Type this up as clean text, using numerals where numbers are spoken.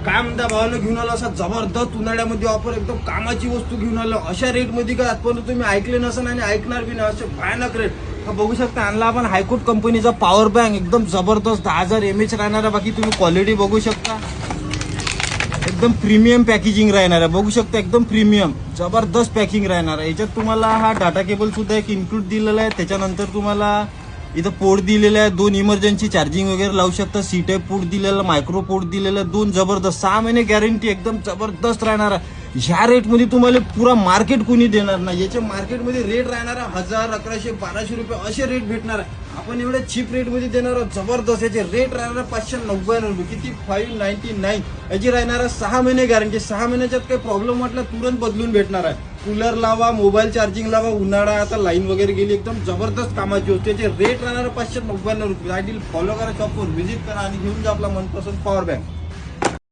काय म्हणता भावानं घेऊन आलो असा जबरदस्त उन्हाळ्यामध्ये ऑफर, एकदम कामाची वस्तू घेऊन आलो अशा रेटमध्ये का आजपर्यंत तुम्ही ऐकले नसेल आणि ऐकणार बी नाही असे भयानक रेट. बघू शकता आणला आपण हायकोर्ट कंपनीचा पॉवर बँक, एकदम जबरदस्त 10,000 mAh राहणारा. बाकी तुम्ही क्वालिटी बघू शकता, एकदम प्रीमियम पॅकेजिंग राहणार आहे. बघू शकता एकदम प्रीमियम जबरदस्त पॅकिंग राहणार आहे. याच्यात तुम्हाला हा डाटा केबल सुद्धा एक इन्क्लूड दिलेला आहे. त्याच्यानंतर तुम्हाला इथं पोर्ट दिलेलं आहे, 2 इमर्जन्सी चार्जिंग वगैरे लावू शकता. सी टाईप पोर्ट दिलेलं, मायक्रो पोर्ट दिलेलं, 2 जबरदस्त 6 महिने गॅरंटी, एकदम जबरदस्त राहणार आहे. ह्या रेटमध्ये तुम्हाला पुरा मार्केट कोणी देणार नाही. याच्या मार्केटमध्ये रेट राहणार आहे 1000, 1100, 1200 रुपये असे रेट भेटणार आहे. आपण एवढ्या चीप रेटमध्ये देणार आहोत. जबरदस्त याचे रेट राहणार आहे 599 रुपये, किती 599. याची राहणार आहे 6 महिने गॅरंटी. 6 महिन्याच्यात काही प्रॉब्लेम वाटला तुरंत बदलून भेटणार आहे. कूलर लावा, मोबाईल चार्जिंग लावा, उन्हाळा आता लाईन वगैरे गेली, एकदम जबरदस्त कामाची होती. याचे रेट राहणार 599 रुपये. आयडियल फॉलो करा, शॉपवर व्हिजिट करा आणि घेऊन जा आपला मनपसंत पॉवर बँक.